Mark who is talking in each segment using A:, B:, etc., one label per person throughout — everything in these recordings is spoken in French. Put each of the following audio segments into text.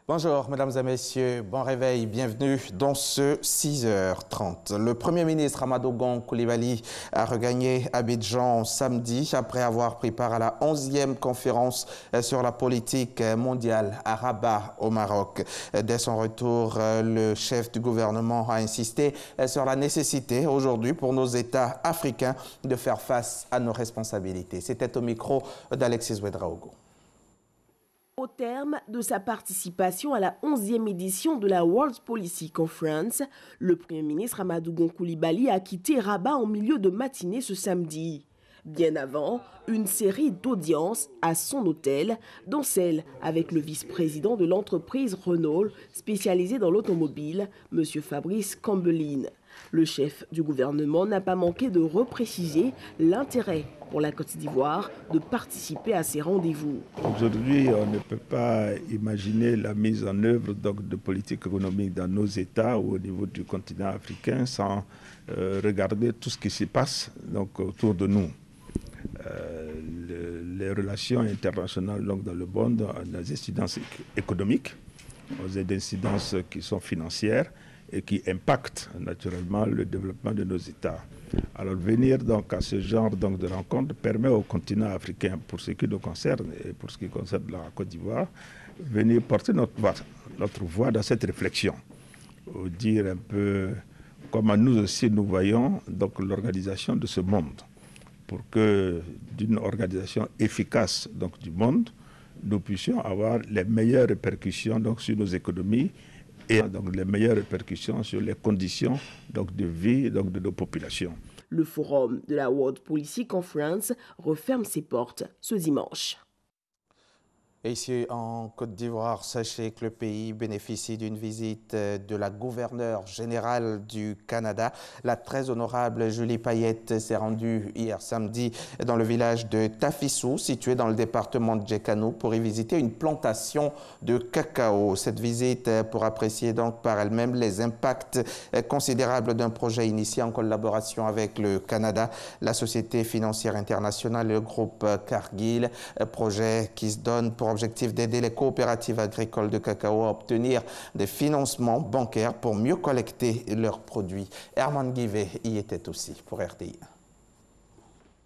A: Bonjour, mesdames et messieurs, bon réveil, bienvenue dans ce 6h30. Le Premier ministre Amadou Gon Coulibaly a regagné Abidjan samedi après avoir pris part à la 11e conférence sur la politique mondiale à Rabat au Maroc. Dès son retour, le chef du gouvernement a insisté sur la nécessité aujourd'hui pour nos États africains de faire face à nos responsabilités. C'était au micro d'Alexis Ouedraogo.
B: Au terme de sa participation à la 11e édition de la World Policy Conference, le Premier ministre Amadou Gon Coulibaly a quitté Rabat en milieu de matinée ce samedi. Bien avant, une série d'audiences à son hôtel, dont celle avec le vice-président de l'entreprise Renault, spécialisée dans l'automobile, M. Fabrice Cambeline. Le chef du gouvernement n'a pas manqué de repréciser l'intérêt pour la Côte d'Ivoire de participer à ces rendez-vous.
C: Aujourd'hui, on ne peut pas imaginer la mise en œuvre de politiques économiques dans nos États ou au niveau du continent africain sans regarder tout ce qui se passe autour de nous. Les relations internationales dans le monde ont des incidences économiques, ont des incidences qui sont financières et qui impactent naturellement le développement de nos États. Alors venir à ce genre de rencontre permet au continent africain, pour ce qui nous concerne et pour ce qui concerne la Côte d'Ivoire, venir porter notre voix dans cette réflexion, ou dire un peu comment nous aussi nous voyons l'organisation de ce monde, pour que d'une organisation efficace du monde, nous puissions avoir les meilleures répercussions sur nos économies et les meilleures répercussions sur les conditions de vie de nos populations.
B: Le forum de la World Policy Conference referme ses portes ce dimanche.
A: Et ici en Côte d'Ivoire, sachez que le pays bénéficie d'une visite de la gouverneure générale du Canada. La très honorable Julie Payette s'est rendue hier samedi dans le village de Tafissou, situé dans le département de Djekanou, pour y visiter une plantation de cacao. Cette visite pour apprécier par elle-même les impacts considérables d'un projet initié en collaboration avec le Canada, la Société financière internationale et le groupe Cargill, projet qui se donne pour objectif d'aider les coopératives agricoles de cacao à obtenir des financements bancaires pour mieux collecter leurs produits. Herman Guivet y était aussi pour RTI.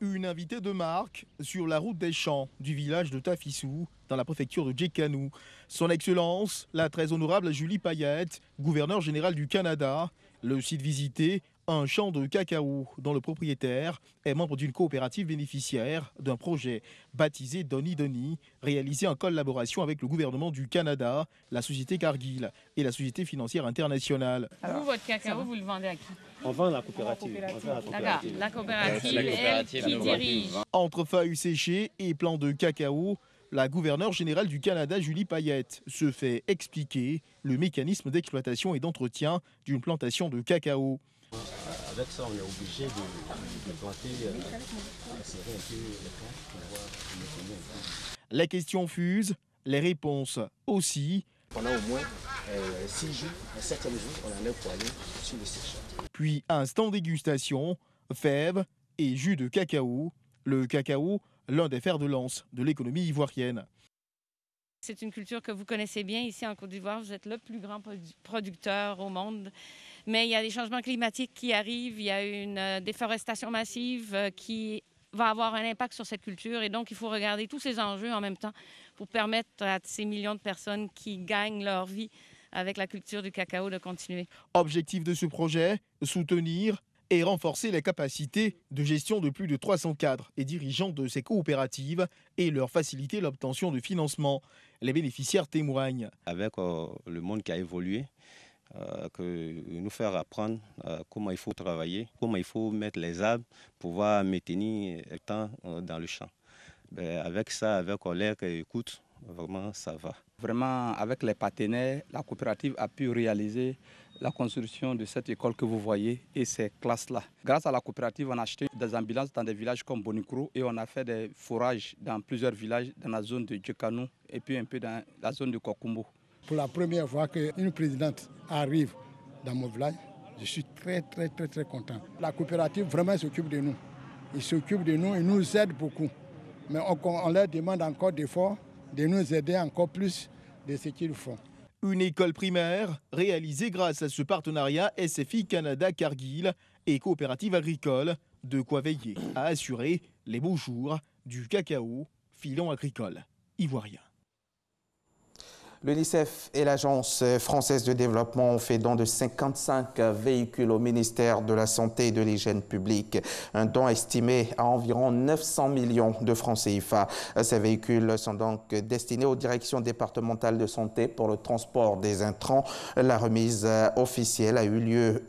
D: Une invitée de marque sur la route des champs du village de Tafissou, dans la préfecture de Djekanou. Son Excellence, la très honorable Julie Payette, gouverneure générale du Canada. Le site visité, un champ de cacao dont le propriétaire est membre d'une coopérative bénéficiaire d'un projet baptisé Doni Doni, réalisé en collaboration avec le gouvernement du Canada, la société Cargill et la Société financière internationale.
E: Vous, votre cacao, vous le vendez à qui?
F: On vend la coopérative.
E: D'accord, la coopérative, qui dirige.
D: Entre feuilles séchées et plants de cacao, la gouverneure générale du Canada, Julie Payette, se fait expliquer le mécanisme d'exploitation et d'entretien d'une plantation de cacao.
F: Avec ça, on est obligé de planter, serrer un peu les plants pour pouvoir nettoyer un peu.
D: Les questions fusent, les réponses aussi.
F: Pendant au moins 6 jours, le 7e jour, on en est pour aller sur le séchage.
D: Puis instant dégustation, fèves et jus de cacao. Le cacao, l'un des fers de lance de l'économie ivoirienne.
E: C'est une culture que vous connaissez bien ici en Côte d'Ivoire. Vous êtes le plus grand producteur au monde. Mais il y a des changements climatiques qui arrivent. Il y a une déforestation massive qui va avoir un impact sur cette culture. Et donc, il faut regarder tous ces enjeux en même temps pour permettre à ces millions de personnes qui gagnent leur vie avec la culture du cacao de continuer.
D: Objectif de ce projet, soutenir et renforcer les capacités de gestion de plus de 300 cadres et dirigeants de ces coopératives et leur faciliter l'obtention de financement. Les bénéficiaires témoignent.
G: Avec le monde qui a évolué, que nous faire apprendre comment il faut travailler, comment il faut mettre les arbres pour pouvoir maintenir le temps dans le champ. Avec ça, avec l'air et écoute, vraiment ça va.
H: Vraiment, avec les partenaires, la coopérative a pu réaliser la construction de cette école que vous voyez et ces classes-là. Grâce à la coopérative, on a acheté des ambulances dans des villages comme Bonikro et on a fait des forages dans plusieurs villages dans la zone de Djekanou et puis un peu dans la zone de Kokumbo.
I: Pour la première fois qu'une présidente arrive dans mon village, je suis très content. La coopérative vraiment s'occupe de nous. Ils s'occupent de nous, ils nous aident beaucoup. Mais on leur demande encore d'efforts, de nous aider encore plus de ce qu'ils font.
D: Une école primaire réalisée grâce à ce partenariat SFI Canada-Cargill et coopérative agricole, de quoi veiller à assurer les beaux jours du cacao, filon agricole ivoirien.
A: L'UNICEF et l'Agence française de développement ont fait don de 55 véhicules au ministère de la Santé et de l'Hygiène publique. Un don estimé à environ 900 millions de francs CFA. Ces véhicules sont donc destinés aux directions départementales de santé pour le transport des intrants. La remise officielle a eu lieu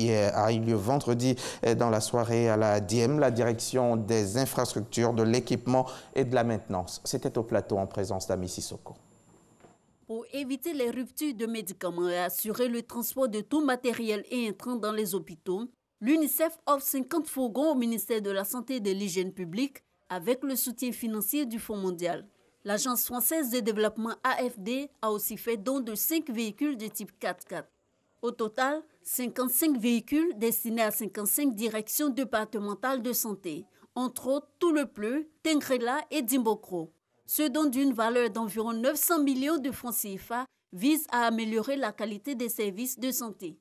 A: vendredi dans la soirée à la DIEM, la direction des infrastructures, de l'équipement et de la maintenance. C'était au plateau en présence d'Ami Sissoko.
J: Pour éviter les ruptures de médicaments et assurer le transport de tout matériel et intrants dans les hôpitaux, l'UNICEF offre 50 fourgons au ministère de la Santé et de l'Hygiène publique avec le soutien financier du Fonds mondial. L'Agence française de développement AFD a aussi fait don de 5 véhicules de type 4x4. Au total, 55 véhicules destinés à 55 directions départementales de santé, entre autres Toulepleu, Tengrela et Dimbokro. Ce don d'une valeur d'environ 900 millions de francs CFA vise à améliorer la qualité des services de santé.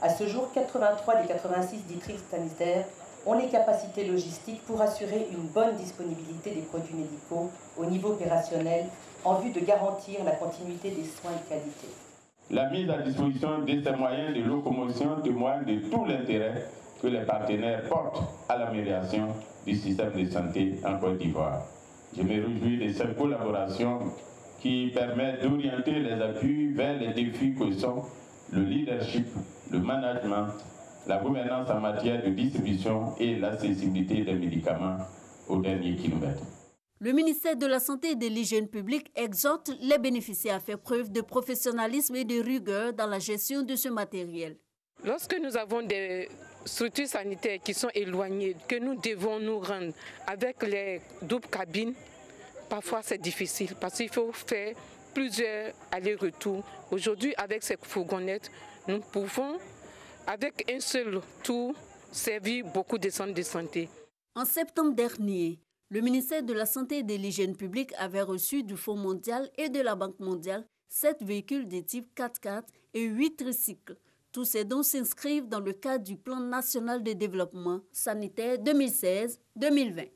K: À ce jour, 83 des 86 districts sanitaires ont les capacités logistiques pour assurer une bonne disponibilité des produits médicaux au niveau opérationnel en vue de garantir la continuité des soins de qualité.
L: La mise à disposition de ces moyens de locomotion témoigne de tout l'intérêt que les partenaires portent à l'amélioration du système de santé en Côte d'Ivoire. Je me réjouis de cette collaboration qui permet d'orienter les appuis vers les défis que sont le leadership, le management, la gouvernance en matière de distribution et l'accessibilité des médicaments au dernier kilomètre.
J: Le ministère de la Santé et de l'Hygiène publique exhorte les bénéficiaires à faire preuve de professionnalisme et de rigueur dans la gestion de ce matériel.
M: Lorsque nous avons des structures sanitaires qui sont éloignées, que nous devons nous rendre avec les doubles cabines, parfois c'est difficile parce qu'il faut faire plusieurs allers-retours. Aujourd'hui, avec ces fourgonnettes, nous pouvons, avec un seul tour, servir beaucoup de centres de santé.
J: En septembre dernier, le ministère de la Santé et de l'Hygiène publique avait reçu du Fonds mondial et de la Banque mondiale 7 véhicules de type 4x4 et 8 tricycles. Tous ces dons s'inscrivent dans le cadre du Plan national de développement sanitaire 2016-2020.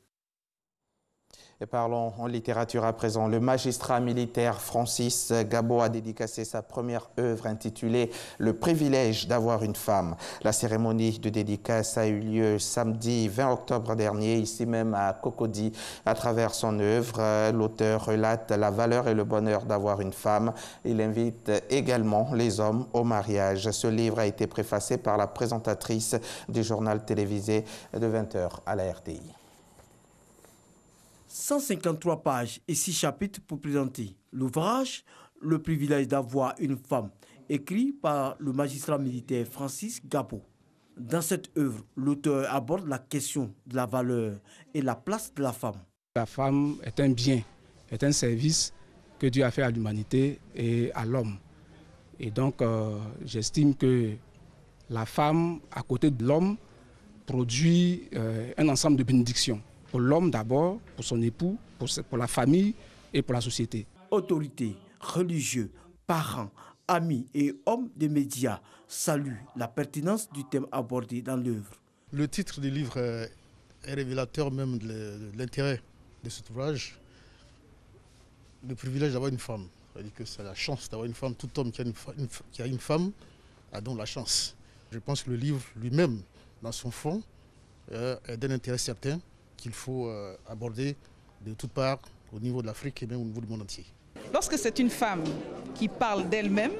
A: Et parlons en littérature à présent. Le magistrat militaire Francis Gabo a dédicacé sa première œuvre intitulée « Le privilège d'avoir une femme ». La cérémonie de dédicace a eu lieu samedi 20 octobre dernier, ici même à Cocody. À travers son œuvre, l'auteur relate la valeur et le bonheur d'avoir une femme. Il invite également les hommes au mariage. Ce livre a été préfacé par la présentatrice du journal télévisé de 20h à la RTI.
N: 153 pages et 6 chapitres pour présenter l'ouvrage « Le privilège d'avoir une femme » écrit par le magistrat militaire Francis Gabo. Dans cette œuvre, l'auteur aborde la question de la valeur et la place de la femme.
O: La femme est un bien, est un service que Dieu a fait à l'humanité et à l'homme. Et donc, j'estime que la femme, à côté de l'homme, produit un ensemble de bénédictions. Pour l'homme d'abord, pour son époux, pour la famille et pour la société.
N: Autorités, religieux, parents, amis et hommes des médias saluent la pertinence du thème abordé dans l'œuvre.
P: Le titre du livre est révélateur même de l'intérêt de cet ouvrage. Le privilège d'avoir une femme. C'est-à-dire que c'est la chance d'avoir une femme. Tout homme qui a une femme a donc la chance. Je pense que le livre lui-même, dans son fond, est d'un intérêt certain qu'il faut aborder de toutes parts au niveau de l'Afrique et même au niveau du monde entier.
Q: Lorsque c'est une femme qui parle d'elle-même,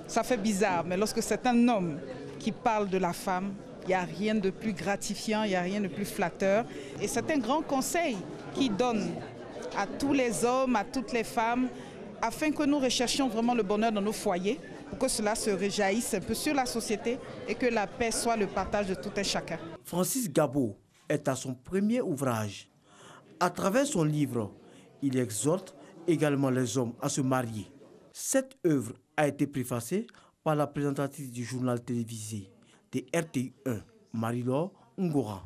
Q: ça fait bizarre, mais lorsque c'est un homme qui parle de la femme, il n'y a rien de plus gratifiant, il n'y a rien de plus flatteur. Et c'est un grand conseil qu'il donne à tous les hommes, à toutes les femmes, afin que nous recherchions vraiment le bonheur dans nos foyers, pour que cela se réjaillisse un peu sur la société et que la paix soit le partage de tout un chacun.
N: Francis Gabo est à son premier ouvrage. À travers son livre, il exhorte également les hommes à se marier. Cette œuvre a été préfacée par la présentatrice du journal télévisé de RTI1, Marie-Laure Ngora.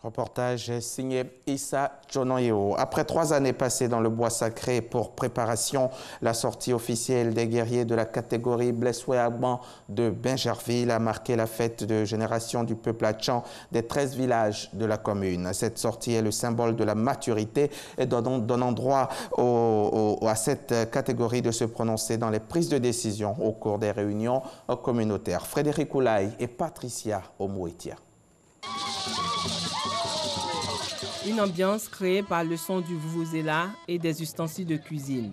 A: Reportage signé Issa Chonoyo. Après 3 années passées dans le bois sacré pour préparation, la sortie officielle des guerriers de la catégorie Blessoué Agban de Bingerville a marqué la fête de génération du peuple Atchan des 13 villages de la commune. Cette sortie est le symbole de la maturité et donnant droit à cette catégorie de se prononcer dans les prises de décision au cours des réunions communautaires. Frédéric Oulaye et Patricia Omouetia.
R: Une ambiance créée par le son du vuvuzela et des ustensiles de cuisine.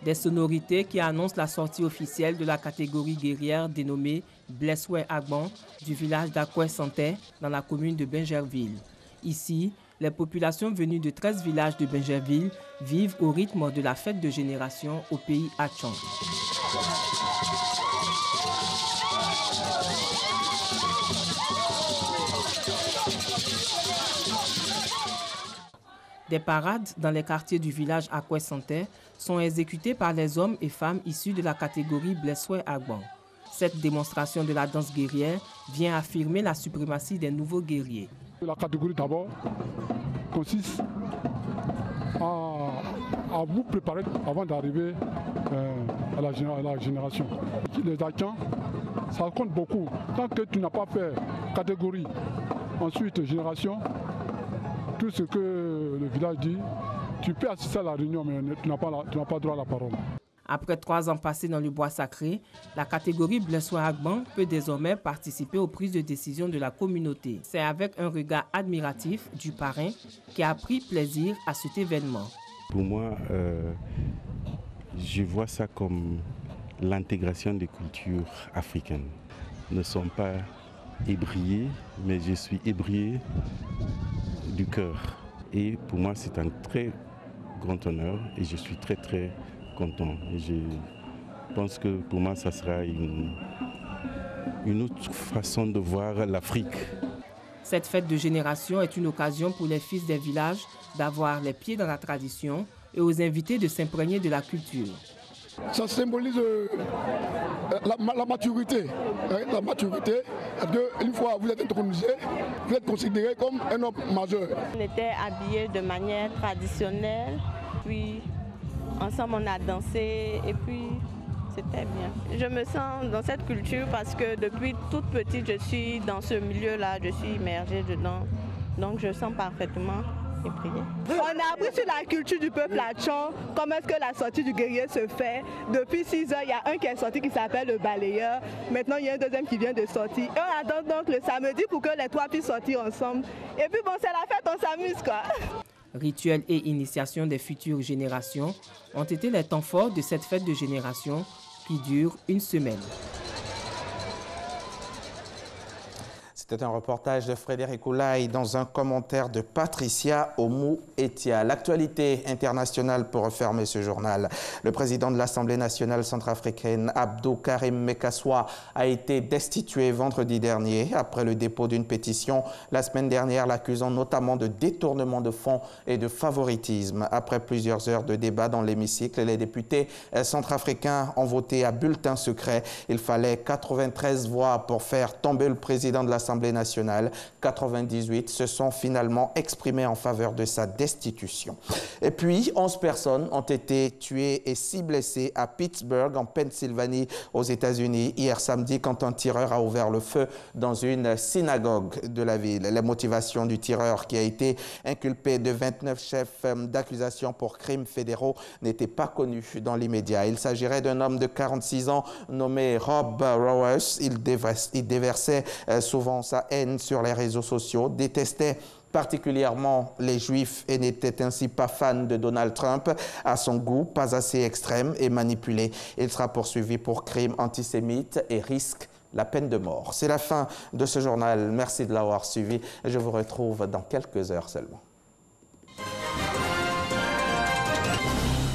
R: Des sonorités qui annoncent la sortie officielle de la catégorie guerrière dénommée Blessoué Agban du village d'Akoué-Santé dans la commune de Bingerville. Ici, les populations venues de 13 villages de Bingerville vivent au rythme de la fête de génération au pays Atchan. Des parades dans les quartiers du village Akoué-Santé sont exécutées par les hommes et femmes issus de la catégorie Blessoué Agban. Cette démonstration de la danse guerrière vient affirmer la suprématie des nouveaux guerriers.
S: La catégorie d'abord consiste à vous préparer avant d'arriver à la génération. Les Atchans, ça compte beaucoup. Tant que tu n'as pas fait catégorie, ensuite génération, tout ce que le village dit, tu peux assister à la réunion, mais tu n'as pas droit à la parole.
R: Après 3 ans passés dans le bois sacré, la catégorie Blessoué Agban peut désormais participer aux prises de décision de la communauté. C'est avec un regard admiratif du parrain qui a pris plaisir à cet événement.
T: Pour moi, je vois ça comme l'intégration des cultures africaines. Nous ne sommes pas ébriés, mais je suis ébrié du cœur. Et pour moi, c'est un très grand honneur et je suis très content. Et je pense que pour moi, ça sera une autre façon de voir l'Afrique.
R: Cette fête de génération est une occasion pour les fils des villages d'avoir les pieds dans la tradition et aux invités de s'imprégner de la culture.
S: Ça symbolise la maturité. La maturité, une fois vous êtes intronisé, vous êtes considéré comme un homme majeur.
U: On était habillés de manière traditionnelle, puis ensemble on a dansé et puis c'était bien. Je me sens dans cette culture parce que depuis toute petite je suis dans ce milieu-là, je suis immergée dedans, donc je sens parfaitement.
V: On a appris sur la culture du peuple Atchan, comment est-ce que la sortie du guerrier se fait. Depuis 6 ans, il y a un qui est sorti qui s'appelle le balayeur. Maintenant, il y a un deuxième qui vient de sortir. Et on attend donc le samedi pour que les 3 puissent sortir ensemble. Et puis bon, c'est la fête, on s'amuse quoi.
R: Rituels et initiation des futures générations ont été les temps forts de cette fête de génération qui dure une semaine.
A: C'était un reportage de Frédéric Oulaye dans un commentaire de Patricia Omouetia. L'actualité internationale pour refermer ce journal. Le président de l'Assemblée nationale centrafricaine, Abdou Karim Mekassoua, a été destitué vendredi dernier après le dépôt d'une pétition la semaine dernière l'accusant notamment de détournement de fonds et de favoritisme. Après plusieurs heures de débat dans l'hémicycle, les députés centrafricains ont voté à bulletin secret. Il fallait 93 voix pour faire tomber le président de l'Assemblée nationale. 98 se sont finalement exprimés en faveur de sa destitution. Et puis, 11 personnes ont été tuées et 6 blessées à Pittsburgh, en Pennsylvanie, aux États-Unis, hier samedi, quand un tireur a ouvert le feu dans une synagogue de la ville. La motivation du tireur, qui a été inculpé de 29 chefs d'accusation pour crimes fédéraux, n'était pas connue dans l'immédiat. Il s'agirait d'un homme de 46 ans nommé Rob Rowers. Il déversait souvent sa haine sur les réseaux sociaux, détestait particulièrement les Juifs et n'était ainsi pas fan de Donald Trump, à son goût, pas assez extrême et manipulé. Il sera poursuivi pour crimes antisémites et risque la peine de mort. C'est la fin de ce journal. Merci de l'avoir suivi. Je vous retrouve dans quelques heures seulement.